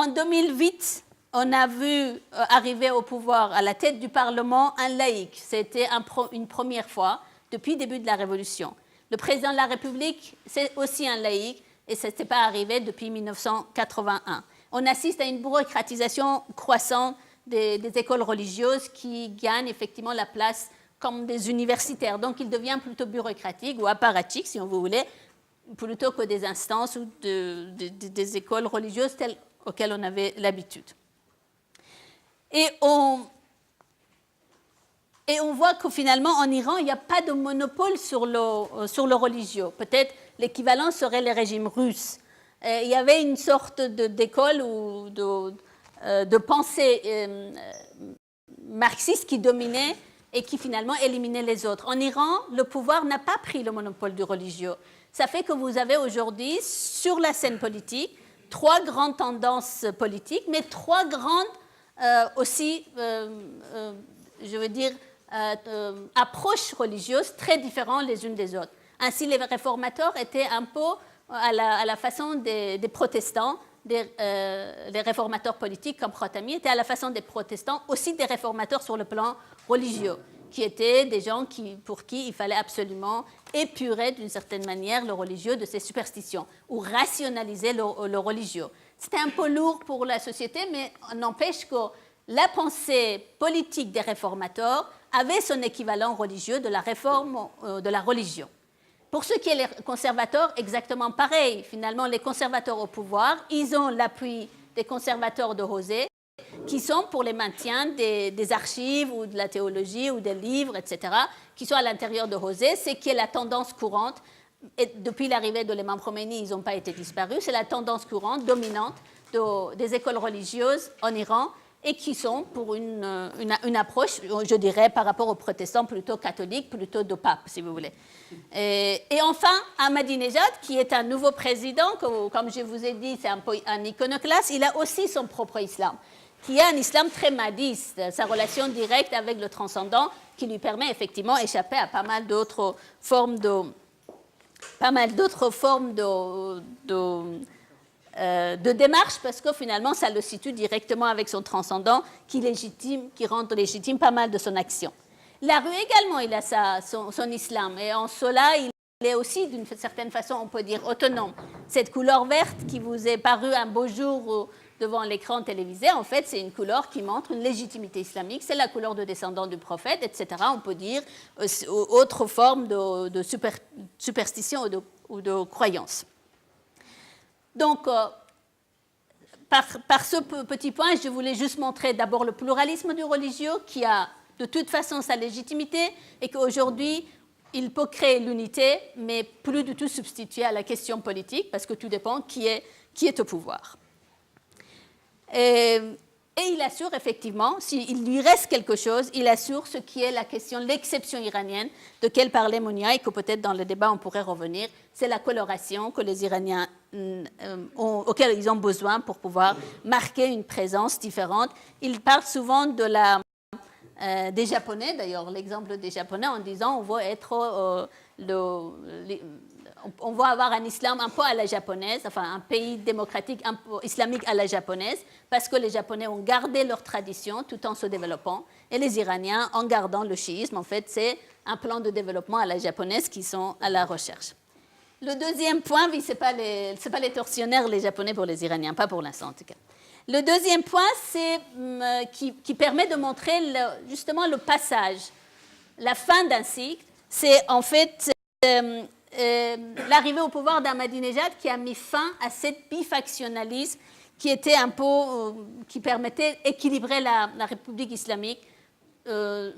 En 2008, on a vu arriver au pouvoir, à la tête du Parlement, un laïc. C'était une première fois depuis le début de la Révolution. Le président de la République, c'est aussi un laïc, et ça n'était pas arrivé depuis 1981. On assiste à une bureaucratisation croissante des écoles religieuses qui gagnent effectivement la place comme des universitaires. Donc, il devient plutôt bureaucratique ou apparatique, si on vous voulez, plutôt que des instances ou des écoles religieuses telles auxquelles on avait l'habitude. Et on voit que finalement, en Iran, il n'y a pas de monopole sur le religieux. Peut-être l'équivalent serait les régimes russes. Il y avait une sorte d'école ou de pensée marxiste qui dominait et qui finalement éliminait les autres. En Iran, le pouvoir n'a pas pris le monopole du religieux. Ça fait que vous avez aujourd'hui, sur la scène politique, 3 grandes tendances politiques, mais 3 grandes aussi, je veux dire, approches religieuses très différentes les unes des autres. Ainsi, les réformateurs étaient un peu à la façon des protestants, les réformateurs politiques comme Khatami étaient à la façon des protestants, aussi des réformateurs sur le plan religieux, qui étaient des gens pour qui il fallait absolument épurer d'une certaine manière le religieux de ses superstitions ou rationaliser le religieux. C'était un peu lourd pour la société, mais n'empêche que la pensée politique des réformateurs avait son équivalent religieux de la réforme de la religion. Pour ce qui est les conservateurs, exactement pareil. Finalement, les conservateurs au pouvoir, ils ont l'appui des conservateurs de Rosé, qui sont pour le maintien des archives ou de la théologie ou des livres, etc., qui sont à l'intérieur de Rosé. C'est qui est la tendance courante. Et depuis l'arrivée de l'imam Khomeini, ils n'ont pas été disparus. C'est la tendance courante, dominante des écoles religieuses en Iran et qui sont pour une approche, je dirais, par rapport aux protestants, plutôt catholiques, plutôt de pape, si vous voulez. Et enfin, Ahmadinejad, qui est un nouveau président, comme je vous ai dit, c'est un peu un iconoclaste, il a aussi son propre islam, qui est un islam très mahdiste, sa relation directe avec le transcendant, qui lui permet effectivement d'échapper à pas mal d'autres formes de démarche, parce que finalement, ça le situe directement avec son transcendant qui rend légitime pas mal de son action. La rue également, il a son islam, et en cela, il est aussi, d'une certaine façon, on peut dire, autonome. Cette couleur verte qui vous est parue un beau jour devant l'écran télévisé, en fait, c'est une couleur qui montre une légitimité islamique, c'est la couleur de descendant du prophète, etc. On peut dire autre forme de superstition ou de croyance. Donc, par ce petit point, je voulais juste montrer d'abord le pluralisme du religieux qui a de toute façon sa légitimité et qu'aujourd'hui, il peut créer l'unité, mais plus du tout substituer à la question politique parce que tout dépend qui est au pouvoir. Et il assure effectivement, s'il lui reste quelque chose, il assure ce qui est la question, l'exception iranienne, de laquelle parlait Mounia et que peut-être dans le débat on pourrait revenir, c'est la coloration que les Iraniens auxquels ils ont besoin pour pouvoir marquer une présence différente. Ils parlent souvent des Japonais, d'ailleurs l'exemple des Japonais en disant on va être on va avoir un islam un peu à la japonaise, enfin un pays démocratique un peu islamique à la japonaise, parce que les Japonais ont gardé leur tradition tout en se développant, et les Iraniens, en gardant le chiisme, en fait, c'est un plan de développement à la japonaise qui sont à la recherche. Le deuxième point, oui, ce n'est pas les tortionnaires, les Japonais pour les Iraniens, pas pour l'instant en tout cas. Le deuxième point, c'est qui permet de montrer justement le passage, la fin d'un cycle, c'est en fait l'arrivée au pouvoir d'Ahmadinejad qui a mis fin à cette bifactionnalisme qui était un peu, qui permettait d'équilibrer la République islamique de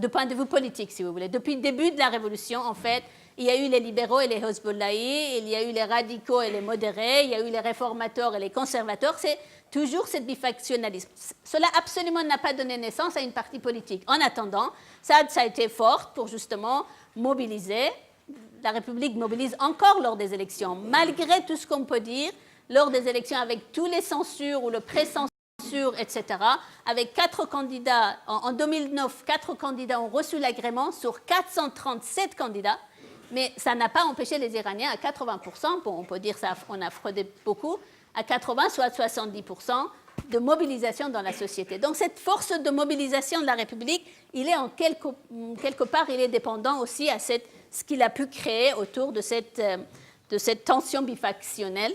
point de vue politique, si vous voulez. Depuis le début de la Révolution, en fait, il y a eu les libéraux et les Hezbollahi, il y a eu les radicaux et les modérés, il y a eu les réformateurs et les conservateurs. C'est toujours ce bifactionnalisme. Cela absolument n'a pas donné naissance à une partie politique. En attendant, ça a été fort pour justement mobiliser. La République mobilise encore lors des élections, malgré tout ce qu'on peut dire, lors des élections avec tous les censures ou le pré-censure, etc. Avec 4 candidats, en 2009, 4 candidats ont reçu l'agrément sur 437 candidats. mais ça n'a pas empêché les Iraniens à 80%, bon, on peut dire ça, on a fraudé beaucoup, à 80, soit 70% de mobilisation dans la société. Donc cette force de mobilisation de la République, il est en quelque part, il est dépendant aussi à ce qu'il a pu créer autour de cette tension bifactionnelle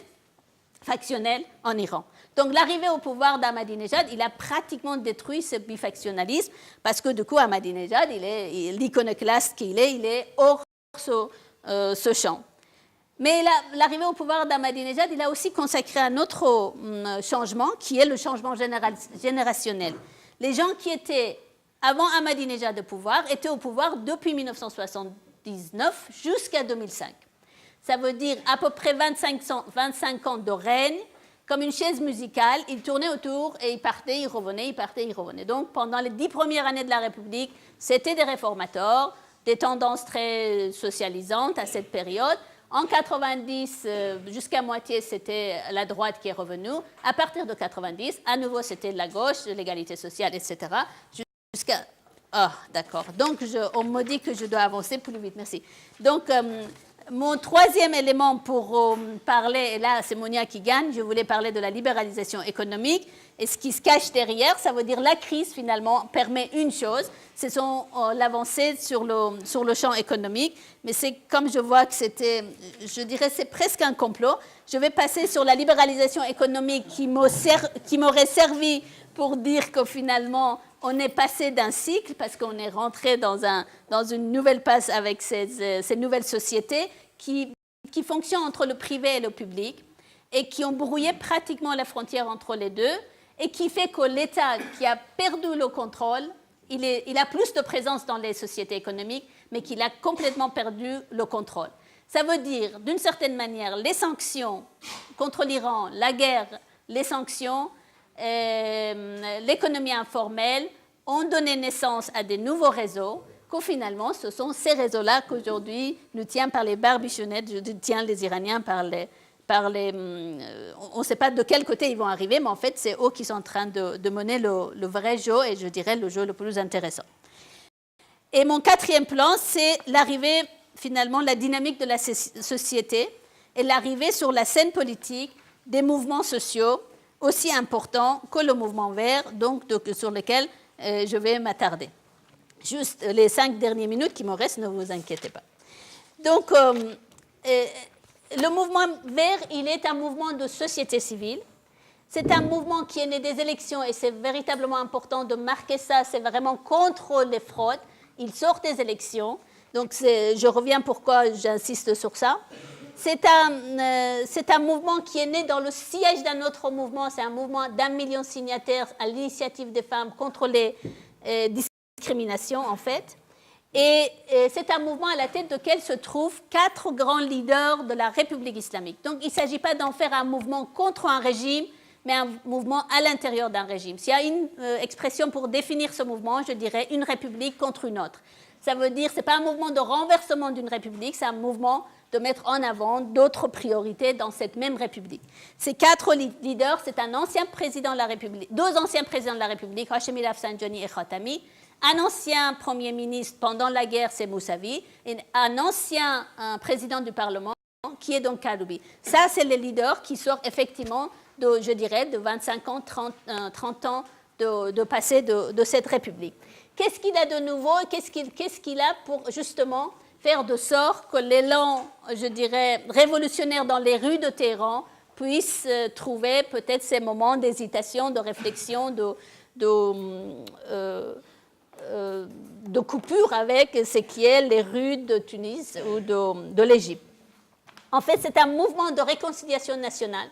en Iran. Donc l'arrivée au pouvoir d'Ahmadinejad, il a pratiquement détruit ce bifactionnalisme parce que du coup Ahmadinejad, l'iconoclaste qu'il est, il est hors ce champ. Mais l'arrivée au pouvoir d'Ahmadinejad, il a aussi consacré un autre changement qui est le changement générationnel. Les gens qui étaient avant Ahmadinejad au pouvoir étaient au pouvoir depuis 1979 jusqu'à 2005. Ça veut dire à peu près 25 ans de règne, comme une chaise musicale, il tournait autour et il partait, il revenait, il partait, il revenait. Donc pendant les 10 premières années de la République, c'était des réformateurs, des tendances très socialisantes à cette période. En 90, jusqu'à moitié, c'était la droite qui est revenue. À partir de 90, à nouveau, c'était la gauche, l'égalité sociale, etc. Jusqu'à... Ah, d'accord. Donc, on me dit que je dois avancer plus vite. Merci. Donc, mon troisième élément pour parler, et là, c'est Monia qui gagne, je voulais parler de la libéralisation économique. Et ce qui se cache derrière, ça veut dire la crise, finalement, permet une chose, c'est l'avancée sur le champ économique. Mais c'est comme je vois que c'était, je dirais, c'est presque un complot. Je vais passer sur la libéralisation économique qui m'aurait servi pour dire que finalement, on est passé d'un cycle, parce qu'on est rentré dans une nouvelle passe avec ces nouvelles sociétés qui fonctionnent entre le privé et le public et qui ont brouillé pratiquement la frontière entre les deux et qui fait que l'État qui a perdu le contrôle, il a plus de présence dans les sociétés économiques, mais qu'il a complètement perdu le contrôle. Ça veut dire, d'une certaine manière, les sanctions contre l'Iran, la guerre, les sanctions, l'économie informelle ont donné naissance à des nouveaux réseaux, que finalement, ce sont ces réseaux-là qu'aujourd'hui nous tient par les barbichonnettes, je tiens les Iraniens par les on ne sait pas de quel côté ils vont arriver, mais en fait, c'est eux qui sont en train de mener le vrai jeu, et je dirais le jeu le plus intéressant. Et mon quatrième plan, c'est l'arrivée, finalement, la dynamique de la société et l'arrivée sur la scène politique des mouvements sociaux aussi importants que le mouvement vert, donc sur lequel je vais m'attarder. Juste les 5 dernières minutes qui me restent, ne vous inquiétez pas. Donc, le mouvement vert, il est un mouvement de société civile. C'est un mouvement qui est né des élections, et c'est véritablement important de marquer ça, c'est vraiment contre les fraudes. Il sort des élections, donc je reviens pourquoi j'insiste sur ça. C'est un mouvement qui est né dans le siège d'un autre mouvement, c'est un mouvement d'1 million de signataires à l'initiative des femmes contre les discriminations, en fait. Et c'est un mouvement à la tête duquel se trouvent 4 grands leaders de la République islamique. Donc il ne s'agit pas d'en faire un mouvement contre un régime, mais un mouvement à l'intérieur d'un régime. S'il y a une expression pour définir ce mouvement, je dirais une république contre une autre. Ça veut dire, ce n'est pas un mouvement de renversement d'une république, c'est un mouvement de mettre en avant d'autres priorités dans cette même république. Ces 4 leaders, c'est un ancien président de la République, 2 anciens présidents de la République, Hashemi Rafsanjani et Khatami, un ancien Premier ministre pendant la guerre, c'est Moussavi, et un ancien président du Parlement, qui est donc Karoubi. Ça, c'est les leaders qui sortent effectivement, je dirais, de 25 ans, 30 ans de passé de cette République. Qu'est-ce qu'il a de nouveau? Qu'est-ce qu'il a pour justement faire de sorte que l'élan, je dirais, révolutionnaire dans les rues de Téhéran puisse trouver peut-être ces moments d'hésitation, de réflexion, de coupure avec ce qui est les rues de Tunis ou de l'Égypte. En fait, c'est un mouvement de réconciliation nationale.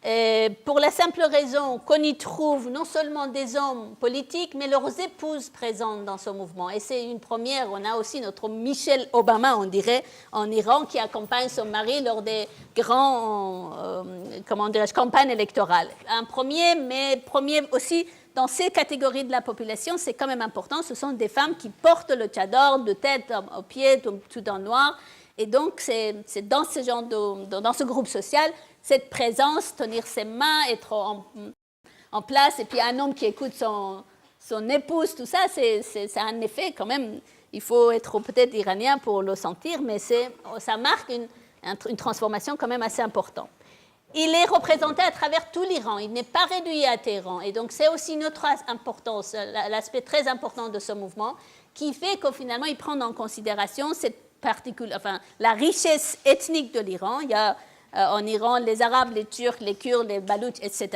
Et pour la simple raison qu'on y trouve non seulement des hommes politiques, mais leurs épouses présentes dans ce mouvement. Et c'est une première. On a aussi notre Michelle Obama, on dirait, en Iran, qui accompagne son mari lors des grands, campagnes électorales. Un premier, mais premier aussi dans ces catégories de la population, c'est quand même important. Ce sont des femmes qui portent le tchador de tête aux pieds, tout en noir. Et donc, c'est dans ce genre dans ce groupe social, cette présence, tenir ses mains, être en place, et puis un homme qui écoute son épouse, tout ça, c'est un effet quand même Il faut être peut-être iranien pour le sentir, mais ça marque une transformation quand même assez importante. Il est représenté à travers tout l'Iran, il n'est pas réduit à Téhéran. Et donc c'est aussi une autre importance, l'aspect très important de ce mouvement, qui fait que finalement il prend en considération la richesse ethnique de l'Iran. Il y a en Iran les Arabes, les Turcs, les Kurdes, les Baloutches, etc.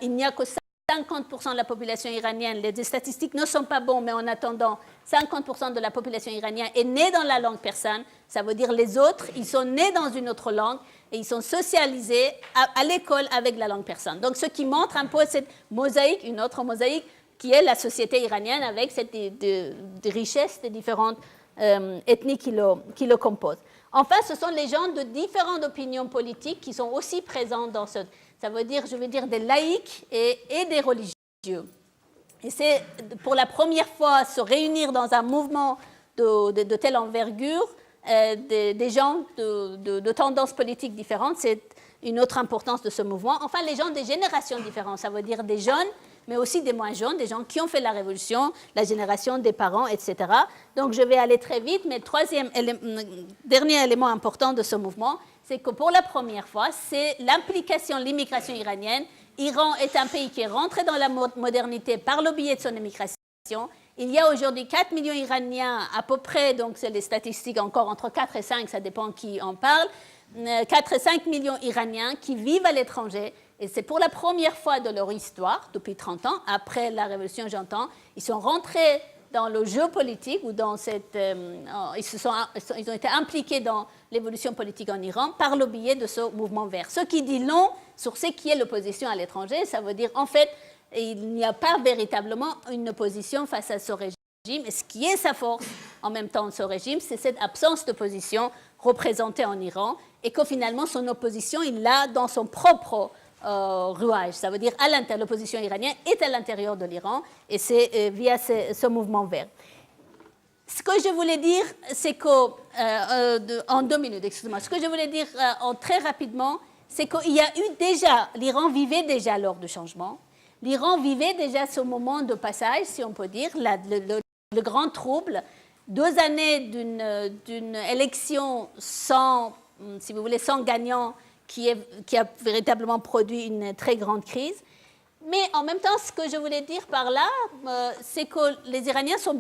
Il n'y a que 50% de la population iranienne, les statistiques ne sont pas bonnes, mais en attendant, 50% de la population iranienne est née dans la langue persane. Ça veut dire les autres, ils sont nés dans une autre langue et ils sont socialisés à l'école avec la langue persane. Donc, ce qui montre un peu cette mosaïque, une autre mosaïque, qui est la société iranienne avec cette richesse des différentes ethnies qui le composent. Enfin, ce sont les gens de différentes opinions politiques qui sont aussi présents dans ce... Ça veut dire, je veux dire, des laïcs et des religieux. Et c'est pour la première fois se réunir dans un mouvement de telle envergure, des gens de tendances politiques différentes, c'est une autre importance de ce mouvement. Enfin, les gens des générations différentes, ça veut dire des jeunes, mais aussi des moins jeunes, des gens qui ont fait la révolution, la génération des parents, etc. Donc, je vais aller très vite, mais dernier élément important de ce mouvement, c'est que pour la première fois, c'est l'implication, l'immigration iranienne. L'Iran est un pays qui est rentré dans la modernité par le biais de son immigration. Il y a aujourd'hui 4 millions d'Iraniens à peu près, donc c'est les statistiques encore entre 4 et 5, ça dépend qui en parle, 4 et 5 millions d'Iraniens qui vivent à l'étranger. Et c'est pour la première fois de leur histoire, depuis 30 ans, après la révolution, j'entends, ils sont rentrés dans le jeu politique ou dans ils ont été impliqués dans l'évolution politique en Iran par le biais de ce mouvement vert. Ce qui dit long sur ce qui est l'opposition à l'étranger, ça veut dire en fait il n'y a pas véritablement une opposition face à ce régime. Et ce qui est sa force en même temps de ce régime, c'est cette absence d'opposition représentée en Iran et que finalement son opposition, il l'a dans son propre rouage. Ça veut dire l'opposition iranienne est à l'intérieur de l'Iran et c'est via ce mouvement vert. Ce que je voulais dire, c'est que, en 2 minutes, excusez-moi, ce que je voulais dire très rapidement, c'est qu'il y a eu déjà, l'Iran vivait déjà lors du changement, l'Iran vivait déjà ce moment de passage, si on peut dire, le grand trouble, 2 années d'une élection sans, si vous voulez, sans gagnant, qui a véritablement produit une très grande crise. Mais en même temps, ce que je voulais dire par là, c'est que les Iraniens sont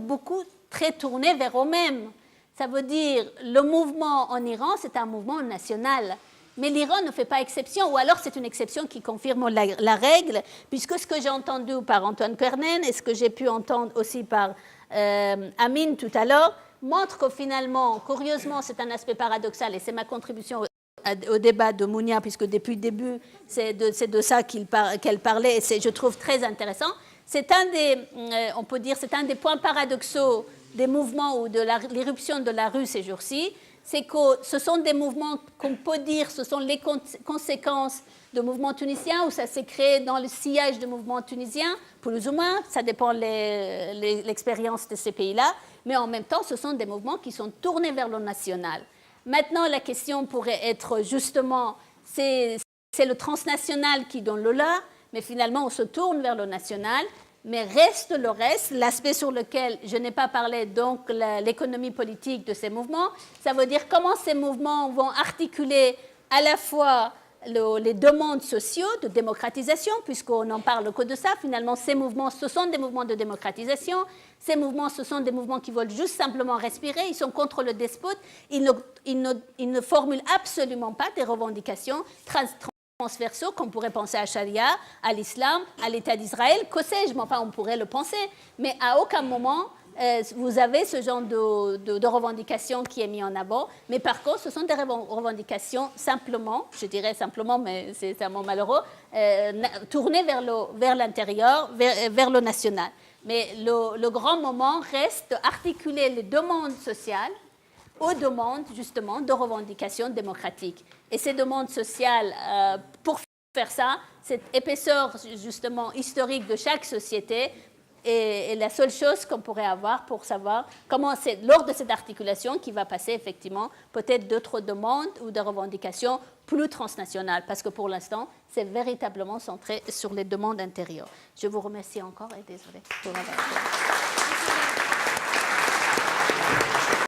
très tournés vers eux-mêmes. Ça veut dire, le mouvement en Iran, c'est un mouvement national. Mais l'Iran ne fait pas exception, ou alors c'est une exception qui confirme la règle, puisque ce que j'ai entendu par Antoine Kernen et ce que j'ai pu entendre aussi par Amin tout à l'heure, montre que finalement, curieusement, c'est un aspect paradoxal, et c'est ma contribution au débat de Mounia, puisque depuis le début, c'est de ça qu'elle parlait, et je trouve très intéressant. C'est on peut dire, c'est un des points paradoxaux des mouvements ou de l'éruption de la rue ces jours-ci, c'est que ce sont des mouvements qu'on peut dire, ce sont les conséquences de mouvements tunisiens, où ça s'est créé dans le sillage de mouvements tunisiens, plus ou moins, ça dépend de l'expérience de ces pays-là, mais en même temps, ce sont des mouvements qui sont tournés vers le national. Maintenant, la question pourrait être justement, c'est le transnational qui donne le là, mais finalement, on se tourne vers le national, mais reste le reste, l'aspect sur lequel je n'ai pas parlé, donc l'économie politique de ces mouvements, ça veut dire comment ces mouvements vont articuler à la fois les demandes sociaux de démocratisation, puisqu'on n'en parle que de ça, finalement, ces mouvements, ce sont des mouvements de démocratisation, ces mouvements, ce sont des mouvements qui veulent juste simplement respirer, ils sont contre le despote, ils ne formulent absolument pas des revendications transversaux qu'on pourrait penser à Sharia, à l'islam, à l'État d'Israël, que sais-je, mais enfin on pourrait le penser, mais à aucun moment vous avez ce genre de revendication qui est mis en avant, mais par contre ce sont des revendications simplement, je dirais simplement, mais c'est un mot malheureux, tournées vers l'intérieur, vers le national. Mais le grand moment reste d'articuler les demandes sociales aux demandes justement de revendications démocratiques. Et ces demandes sociales, pour faire ça, cette épaisseur justement historique de chaque société est la seule chose qu'on pourrait avoir pour savoir comment c'est lors de cette articulation qui va passer effectivement peut-être d'autres demandes ou de revendications plus transnationales, parce que pour l'instant, c'est véritablement centré sur les demandes intérieures. Je vous remercie encore et désolée pour avoir